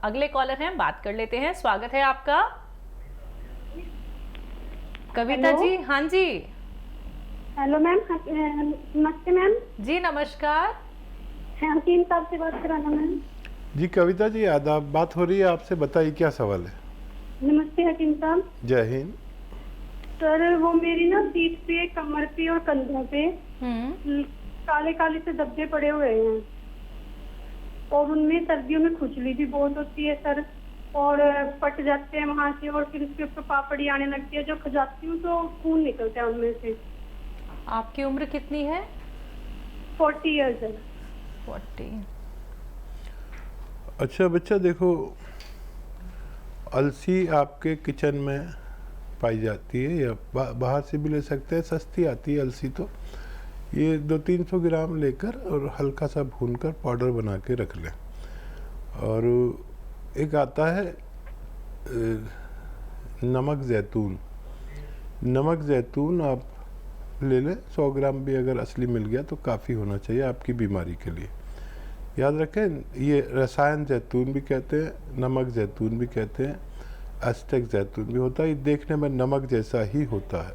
अगले कॉलर हैं, बात कर लेते हैं। स्वागत है आपका। कविता हेलो? जी, हाँ जी। हेलो मैम, नमस्ते मैम। जी नमस्कार। हकीम साहब से बात कराना मैम। जी कविता जी, आदाब। बात हो रही है आपसे, बताइए क्या सवाल है। नमस्ते हकीम साहब। जय हिंद। सर वो मेरी ना पीठ पे, कमर पे और कंधों पे काले काले से धब्बे पड़े हुए हैं और उनमें सर्दियों में खुजली भी बहुत होती है सर, और पट जाते हैं वहां से और फिर उसके ऊपर पापड़ी आने लगती है। जो खजाती हूँ तो खून निकलता है उनमें से। आपकी उम्र कितनी है? 40 ईयर्स है। 40। अच्छा बच्चा, देखो अलसी आपके किचन में पाई जाती है या बाहर से भी ले सकते हैं, सस्ती आती है अलसी। तो ये 200-300 ग्राम लेकर और हल्का सा भूनकर पाउडर बना के रख लें। और एक आता है नमक ज़ैतून। नमक ज़ैतून आप ले लें, 100 ग्राम भी अगर असली मिल गया तो काफ़ी होना चाहिए आपकी बीमारी के लिए। याद रखें, ये रसायन जैतून भी कहते हैं, नमक जैतून भी कहते हैं, एस्टेक जैतून भी होता है। ये देखने में नमक जैसा ही होता है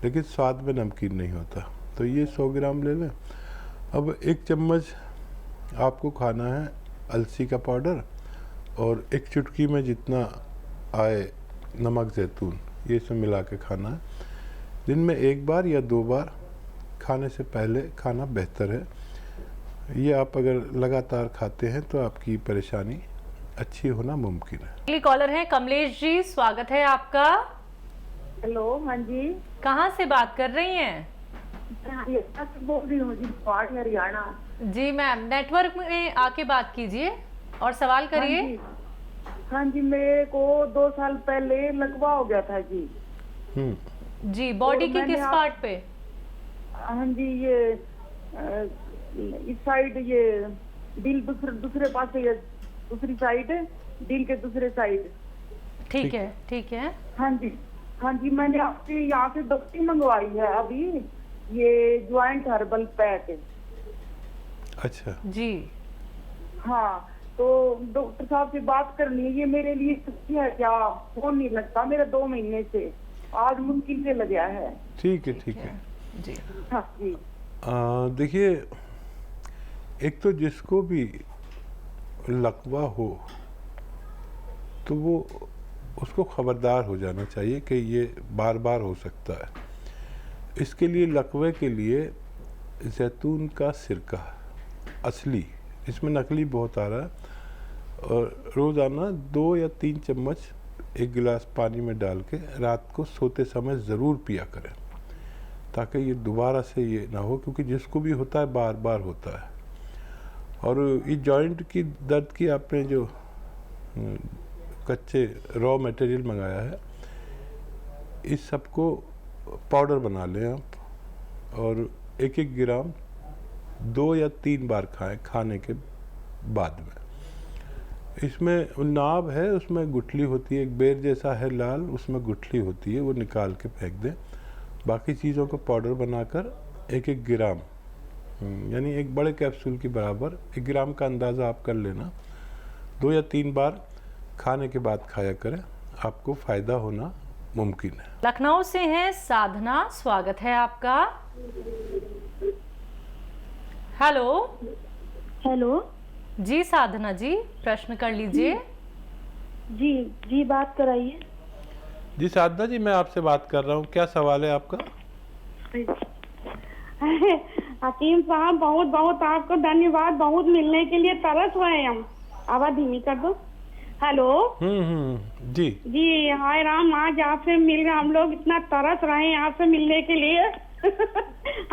लेकिन स्वाद में नमकीन नहीं होता। तो ये 100 ग्राम ले लें। अब 1 चम्मच आपको खाना है अलसी का पाउडर और 1 चुटकी में जितना आए नमक जैतून, ये सब मिला के खाना है। दिन में 1 बार या 2 बार खाने से पहले खाना बेहतर है। ये आप अगर लगातार खाते हैं तो आपकी परेशानी अच्छी होना मुमकिन है। अगली कॉलर हैं कमलेश जी, स्वागत है आपका। हेलो, हाँ जी। कहाँ से बात कर रही हैं? बोल रही हूँ जी, पहाड़ी हरियाणा। जी मैम, नेटवर्क में आके बात कीजिए और सवाल करिए। हाँ जी, मेरे को 2 साल पहले लकवा हो गया था जी। जी, बॉडी की किस पार्ट पे? हाँ जी, ये इस साइड, ये दिल दूसरे पास है, ये दूसरी साइड है, दिल के दूसरे साइड। ठीक है, ठीक है। हाँ जी, हाँ जी, मैंने आपके यहाँ से डॉक्टर मंगवाई है अभी, ये ज्वाइंट हर्बल पैक। अच्छा जी। हाँ, तो डॉक्टर साहब से बात करनी है। ये मेरे लिए सच्ची है क्या? फोन नहीं लगता मेरा 2 महीने से, आज मुमकिन से लग गया है। ठीक है, ठीक है जी। हाँ जी। देखिए, एक तो जिसको भी लकवा हो तो वो उसको खबरदार हो जाना चाहिए कि ये बार बार हो सकता है। इसके लिए लकवे के लिए जैतून का सिरका असली, इसमें नकली बहुत आ रहा है, और रोज़ाना 2 या 3 चम्मच 1 गिलास पानी में डाल के रात को सोते समय ज़रूर पिया करें, ताकि ये दोबारा से ये ना हो, क्योंकि जिसको भी होता है बार बार होता है। और ये जॉइंट की दर्द की आपने जो कच्चे रॉ मटेरियल मंगाया है, इस सबको पाउडर बना लें आप, और 1-1 ग्राम 2 या 3 बार खाएं खाने के बाद में। इसमें नाभ है, उसमें गुठली होती है, एक बेर जैसा है लाल, उसमें गुठली होती है, वो निकाल के फेंक दें। बाकी चीज़ों को पाउडर बनाकर 1-1 ग्राम, यानी एक बड़े कैप्सूल के बराबर 1 ग्राम का अंदाज़ा आप कर लेना, 2 या 3 बार खाने के बाद खाया करें, आपको फ़ायदा होना मुमकिन है। लखनऊ से हैं साधना, स्वागत है आपका। हेलो। हेलो जी साधना जी, प्रश्न कर लीजिए। जी, जी बात कराइए। जी साधना जी, मैं आपसे बात कर रहा हूँ, क्या सवाल है आपका? हकीम साहब, बहुत बहुत आपको धन्यवाद, बहुत मिलने के लिए तरस रहे हैं हम। आवाज धीमी कर दो। हेलो। जी जी, हाय राम, आज आपसे मिल रहे, हम लोग इतना तरस रहे हैं आपसे मिलने के लिए।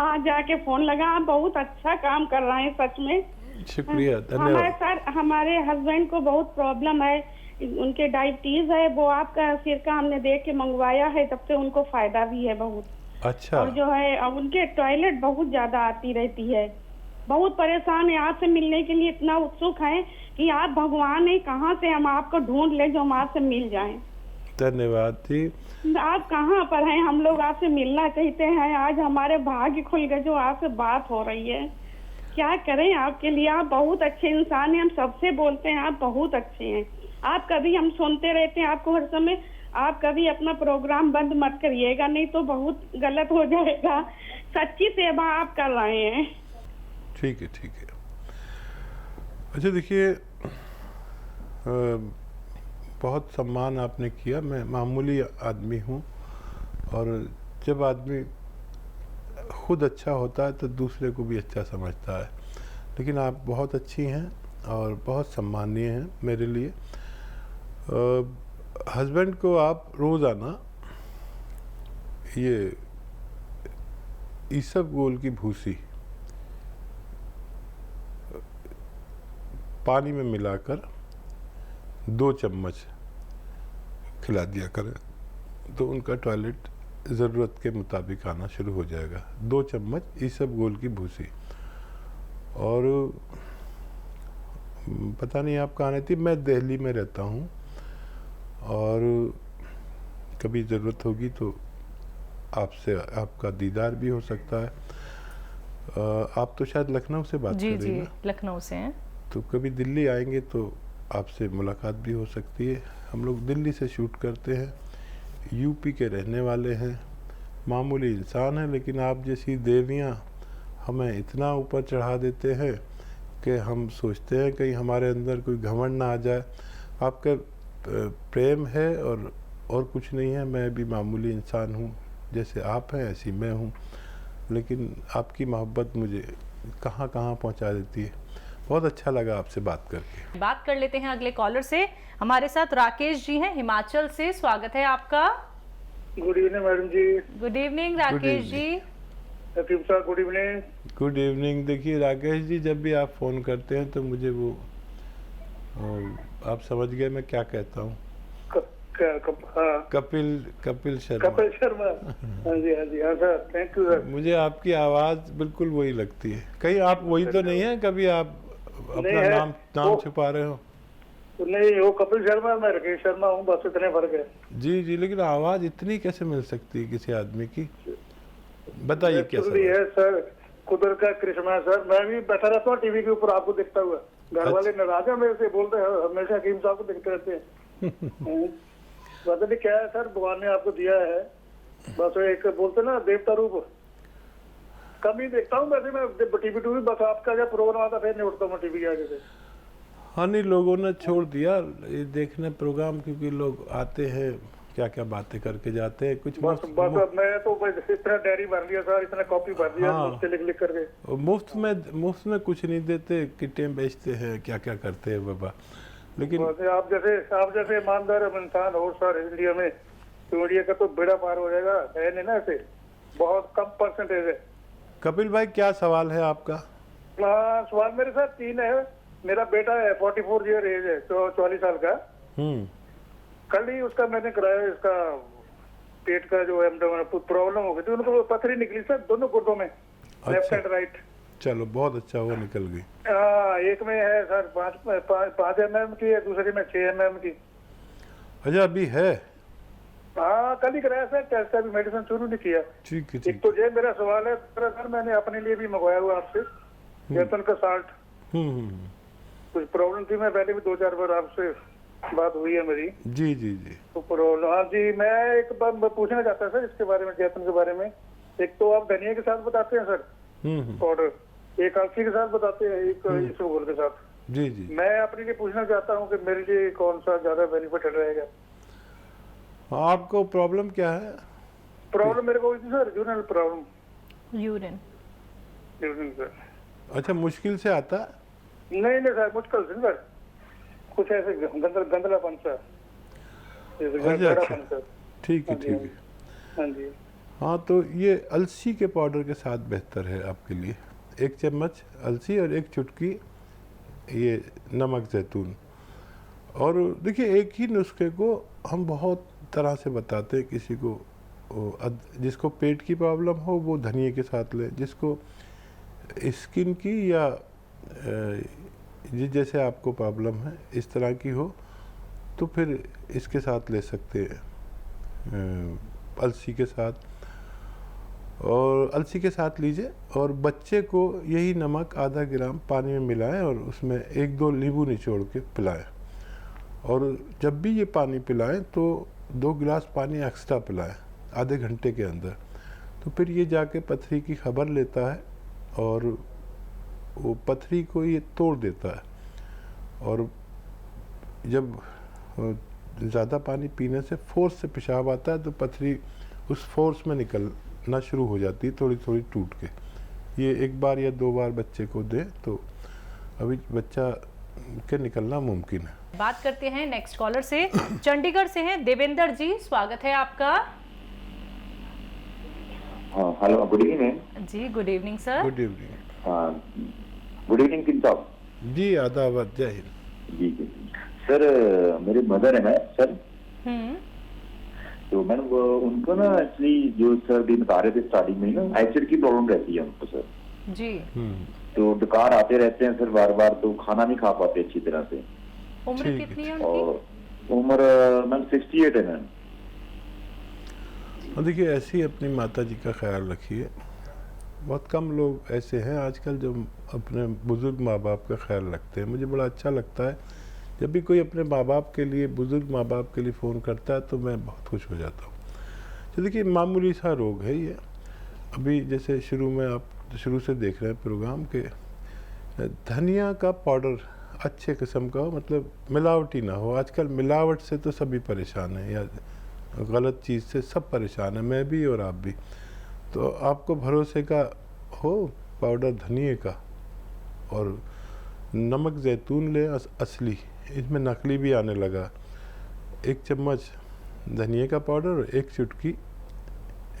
आज जाके फोन लगा, आप बहुत अच्छा काम कर रहे हैं सच में, शुक्रिया, धन्यवाद। हमारे हस्बैंड को बहुत प्रॉब्लम है, उनके डायबिटीज है, वो आपका सिरका हमने देख के मंगवाया है, तब से उनको फायदा भी है बहुत। अच्छा। और जो है, अब उनके टॉयलेट बहुत ज्यादा आती रहती है, बहुत परेशान है, आपसे मिलने के लिए इतना उत्सुक है कि आप भगवान है, कहाँ से हम आपको ढूंढ ले जो हम आपसे मिल जाएं। धन्यवाद जी। आप कहाँ पर हैं? हम लोग आपसे मिलना चाहते हैं, आज हमारे भाग्य खुल गए जो आपसे बात हो रही है। क्या करें आपके लिए, आप बहुत अच्छे इंसान हैं, हम सबसे बोलते हैं आप बहुत अच्छे हैं। आप कभी, हम सुनते रहते हैं आपको हर समय, आप कभी अपना प्रोग्राम बंद मत करिएगा, नहीं तो बहुत गलत हो जाएगा। सच्ची सेवा आप कर रहे हैं। ठीक है, ठीक है। अच्छा देखिए, बहुत सम्मान आपने किया। मैं मामूली आदमी हूँ, और जब आदमी खुद अच्छा होता है तो दूसरे को भी अच्छा समझता है। लेकिन आप बहुत अच्छी हैं और बहुत सम्मानीय हैं मेरे लिए। हस्बैंड को आप रोज़ाना ये इसबगोल की भूसी पानी में मिलाकर 2 चम्मच खिला दिया करें, तो उनका टॉयलेट ज़रूरत के मुताबिक आना शुरू हो जाएगा। 2 चम्मच इसबगोल की भूसी। और पता नहीं आप कहाँ रहती, मैं दिल्ली में रहता हूँ, और कभी ज़रूरत होगी तो आपसे आपका दीदार भी हो सकता है। आप तो शायद लखनऊ से बात जी कर रही जी, हैं ना? लखनऊ से हैं। तो कभी दिल्ली आएंगे तो आपसे मुलाकात भी हो सकती है। हम लोग दिल्ली से शूट करते हैं, यूपी के रहने वाले हैं, मामूली इंसान हैं, लेकिन आप जैसी देवियाँ हमें इतना ऊपर चढ़ा देते हैं कि हम सोचते हैं कहीं हमारे अंदर कोई घमंड ना आ जाए। आपका प्रेम है और कुछ नहीं है। मैं भी मामूली इंसान हूँ, जैसे आप हैं ऐसी मैं हूँ, लेकिन आपकी मोहब्बत मुझे कहाँ कहाँ पहुँचा देती है। बहुत अच्छा लगा आपसे बात करके। बात कर लेते हैं अगले कॉलर से। हमारे साथ राकेश जी हैं हिमाचल से। स्वागत है आपका। गुड इवनिंग मैडम जी। Good evening Rakesh ji. लतीफ साहब गुड इवनिंग। Good evening. देखिए राकेश जी, जब भी आप फ़ोन करते हैं तो मुझे वो आप समझ गए मैं क्या कहता हूँ। हाँ, कपिल शर्मा। कपिल शर्मा। हाँ जी, हाँ जी, हाँ सर, थैंक यू सर। मुझे आपकी आवाज़ बिल्कुल वही लगती है। कहीं आप वही तो नहीं है? कभी आप अपना है, नाम छुपा रहे हो? नहीं, वो कपिल शर्मा, मैं राकेश शर्मा हूँ, बस इतने फर्क है। जी जी, लेकिन आवाज़ इतनी कैसे मिल सकती है किसी आदमी की? बताइए क्या सर। है सर, कुदरत का करिश्मा है सर। मैं भी बैठा रहता हूँ टीवी के ऊपर आपको देखता हुआ। घर वाले नाराज है मेरे से, बोलते हैं हमेशा हकीम साहब को देखते रहते हैं। पता नहीं क्या है सर, भगवान ने आपको दिया है। बस एक बोलते ना देवता रूप, कम ही देखता हूँ वैसे मैं टीवी टूवी। बस आपका जब प्रोग्राम आता फिर नहीं उठता मैं टीवी के आगे से। हाँ नहीं, लोगों ने छोड़ दिया ये देखने प्रोग्राम, क्योंकि लोग आते हैं क्या क्या बातें करके जाते हैं। कुछ बस मैं तो इतना डायरी भर लिया सर, इतना कॉपी भर दिया। हाँ। लिख लिख करके मुफ्त में कुछ नहीं देते, किटें बेचते हैं, क्या क्या करते हैं बाबा। लेकिन आप जैसे ईमानदार इंसान हो सर इंडिया में, तो इंडिया का तो बेड़ा पार हो जाएगा। है नहीं ना, ऐसे बहुत कम परसेंटेज है। कपिल भाई, क्या सवाल है आपका? हाँ, सवाल मेरे साथ 3 है। मेरा बेटा है 44 ईयर एज है, 44 साल का। कल ही उसका मैंने कराया, इसका पेट का जो प्रॉब्लम हो गई थी, उनको पथरी निकली सर दोनों गुर्दों में, लेफ्ट एंड राइट। चलो बहुत अच्छा हुआ निकल गई। एक में है सर 5 mm की है, दूसरे में 6 mm की। अच्छा, अभी है? हाँ, कल ही कराया सर टेस्ट, अभी मेडिसिन शुरू नहीं किया। ठीक है, एक ठीक। तो ये मेरा सवाल है सर, मैंने अपने लिए भी मंगवाया हुआ आपसे जैतून का साल्ट। कुछ प्रॉब्लम थी, मैं पहले भी 2-4 बार आपसे बात हुई है मेरी। जी जी जी। तो प्रॉब्लम, हाँ जी, मैं एक बार पूछना चाहता सर इसके बारे में, जैतून के बारे में। एक तो आप धनिया के साथ बताते हैं सर पाउडर, एक अलसी के साथ बताते हैं, एक इसबगोल के साथ। जी जी। मैं अपने लिए पूछना चाहता हूँ कि मेरे लिए कौन सा ज्यादा बेनिफिट रहेगा। आपको प्रॉब्लम क्या है? प्रॉब्लम मेरे को हुई थी sir, urinal problem. Urine sir. अच्छा, मुश्किल से आता है? नहीं सर, मुश्किल से सर, कुछ ऐसे गंदलापन सा। अच्छा, ठीक है, ठीक है। हाँ जी। हाँ, तो ये अलसी के पाउडर के साथ बेहतर है आपके लिए। 1 चम्मच अलसी और 1 चुटकी ये नमक जैतून। और देखिए, एक ही नुस्खे को हम बहुत तरह से बताते हैं। किसी को जिसको पेट की प्रॉब्लम हो वो धनिए के साथ ले, जिसको स्किन की या जैसे आपको प्रॉब्लम है इस तरह की हो तो फिर इसके साथ ले सकते हैं, अलसी के साथ। और अलसी के साथ लीजिए और बच्चे को यही नमक आधा ग्राम पानी में मिलाएं और उसमें 1-2 नींबू निचोड़ के पिलाएं। और जब भी ये पानी पिलाएं तो 2 गिलास पानी एक्स्ट्रा पिलाएं आधे घंटे के अंदर। तो फिर ये जाके पथरी की खबर लेता है और वो पथरी को ये तोड़ देता है। और जब ज़्यादा पानी पीने से फोर्स से पेशाब आता है तो पथरी उस फोर्स में निकलना शुरू हो जाती है, थोड़ी थोड़ी टूट के। ये 1 बार या 2 बार बच्चे को दे तो अभी बच्चा के निकलना मुमकिन है। बात करते हैं नेक्स्ट कॉलर से। चंडीगढ़ से हैं देवेंद्र जी, स्वागत है आपका। हेलो, गुड इवनिंग जी, good evening sir. Good evening. Good evening किन साहब जी, आदाब, जय हिंद। जी जी सर, मेरे मदर है सर। तो मैंने उनको ना एक्चुअली जो सर भी बता रहे थे स्टार्टिंग में ना एसिड की प्रॉब्लम रहती है उनको सर जी। तो डकार आते रहते हैं सर बार बार, तो खाना नहीं खा पाते अच्छी तरह से। उम्र कितनी है उनकी? और उम्र मैम 68 है मैम। और देखिए, ऐसे ही अपनी माता जी का ख्याल रखिए। बहुत कम लोग ऐसे हैं आजकल जो अपने बुज़ुर्ग माँ बाप का ख्याल रखते हैं। मुझे बड़ा अच्छा लगता है जब भी कोई अपने माँ बाप के लिए, बुज़ुर्ग माँ बाप के लिए फ़ोन करता है तो मैं बहुत खुश हो जाता हूँ। तो देखिए, मामूली सा रोग है ये। अभी जैसे शुरू में आप शुरू से देख रहे हैं प्रोग्राम के, धनिया का पाउडर अच्छे किस्म का हो, मतलब मिलावटी ना हो। आजकल मिलावट से तो सभी परेशान हैं, या गलत चीज़ से सब परेशान हैं, मैं भी और आप भी। तो आपको भरोसे का हो पाउडर धनिए का, और नमक जैतून ले असली, इसमें नकली भी आने लगा। 1 चम्मच धनिए का पाउडर और 1 चुटकी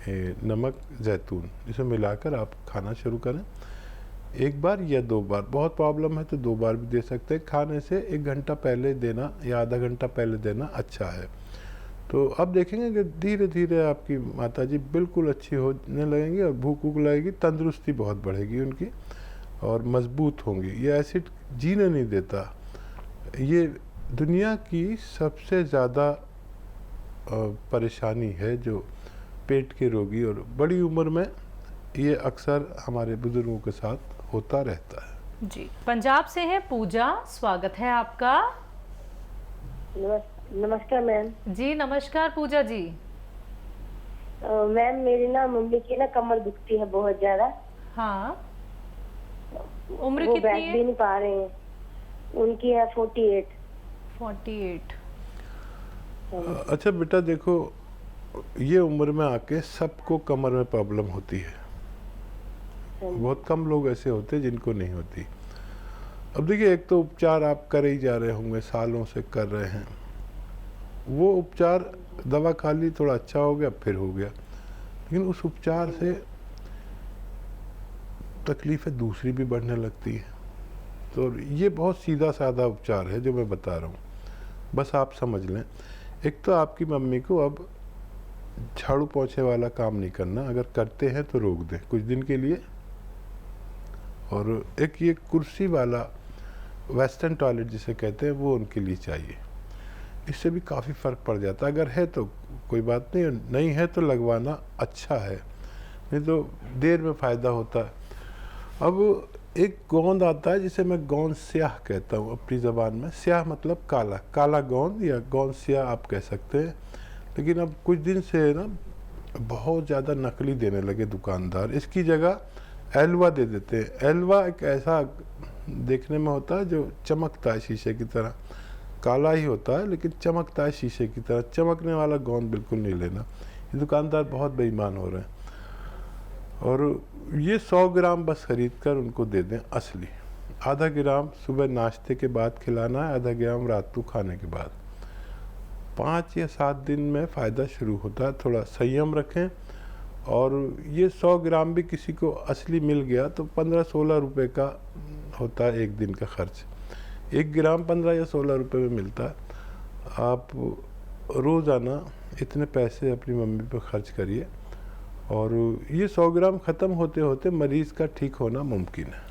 नमक जैतून, इसे मिलाकर आप खाना शुरू करें। 1 बार या 2 बार, बहुत प्रॉब्लम है तो 2 बार भी दे सकते हैं। खाने से 1 घंटा पहले देना या आधा घंटा पहले देना अच्छा है। तो अब देखेंगे कि धीरे धीरे आपकी माताजी बिल्कुल अच्छी होने लगेंगी और भूख वूख लगेगी, तंदुरुस्ती बहुत बढ़ेगी उनकी और मजबूत होंगी। ये एसिड जीने नहीं देता। ये दुनिया की सबसे ज़्यादा परेशानी है जो पेट के रोगी, और बड़ी उम्र में ये अक्सर हमारे बुजुर्गों के साथ होता रहता है। जी। पंजाब से है पूजा, स्वागत है आपका। नमस्कार मैम। जी नमस्कार पूजा जी। मैम मेरी ना मम्मी की ना कमर दुखती है बहुत ज्यादा। हाँ, उम्र वो कितनी बैठ है? भी नहीं पा रहे हैं। उनकी है 48। 48। अच्छा बेटा, देखो, ये उम्र में आके सबको कमर में प्रॉब्लम होती है। बहुत कम लोग ऐसे होते हैं जिनको नहीं होती। अब देखिए, एक तो उपचार आप कर ही जा रहे होंगे, सालों से कर रहे हैं। वो उपचार, दवा खा ली, थोड़ा अच्छा हो गया, फिर हो गया, लेकिन उस उपचार से तकलीफ़ें दूसरी भी बढ़ने लगती हैं। तो ये बहुत सीधा साधा उपचार है जो मैं बता रहा हूँ, बस आप समझ लें। एक तो आपकी मम्मी को अब झाड़ू पोछे वाला काम नहीं करना, अगर करते हैं तो रोक दें कुछ दिन के लिए। और एक ये कुर्सी वाला वेस्टर्न टॉयलेट जिसे कहते हैं, वो उनके लिए चाहिए। इससे भी काफ़ी फ़र्क पड़ जाता है। अगर है तो कोई बात नहीं, नहीं है तो लगवाना अच्छा है, नहीं तो देर में फ़ायदा होता है। अब एक गोंद आता है जिसे मैं गोंद स्याह कहता हूँ अपनी ज़बान में। स्याह मतलब काला, काला गोंद या गोंद स्याह आप कह सकते हैं। लेकिन अब कुछ दिन से ना बहुत ज़्यादा नकली देने लगे दुकानदार। इसकी जगह एलवा दे देते हैं। एलवा एक ऐसा देखने में होता है जो चमकता है शीशे की तरह, काला ही होता है लेकिन चमकता है शीशे की तरह। चमकने वाला गोंद बिल्कुल नहीं लेना, ये दुकानदार बहुत बेईमान हो रहे हैं। और ये 100 ग्राम बस खरीद कर उनको दे दें असली। आधा ग्राम सुबह नाश्ते के बाद खिलाना है, आधा ग्राम रात को खाने के बाद। 5 या 7 दिन में फ़ायदा शुरू होता है। थोड़ा संयम रखें। और ये 100 ग्राम भी किसी को असली मिल गया तो 15-16 रुपये का होता है एक दिन का खर्च। 1 ग्राम 15 या 16 रुपये में मिलता है। आप रोज़ाना इतने पैसे अपनी मम्मी पर खर्च करिए और ये 100 ग्राम ख़त्म होते होते मरीज़ का ठीक होना मुमकिन है।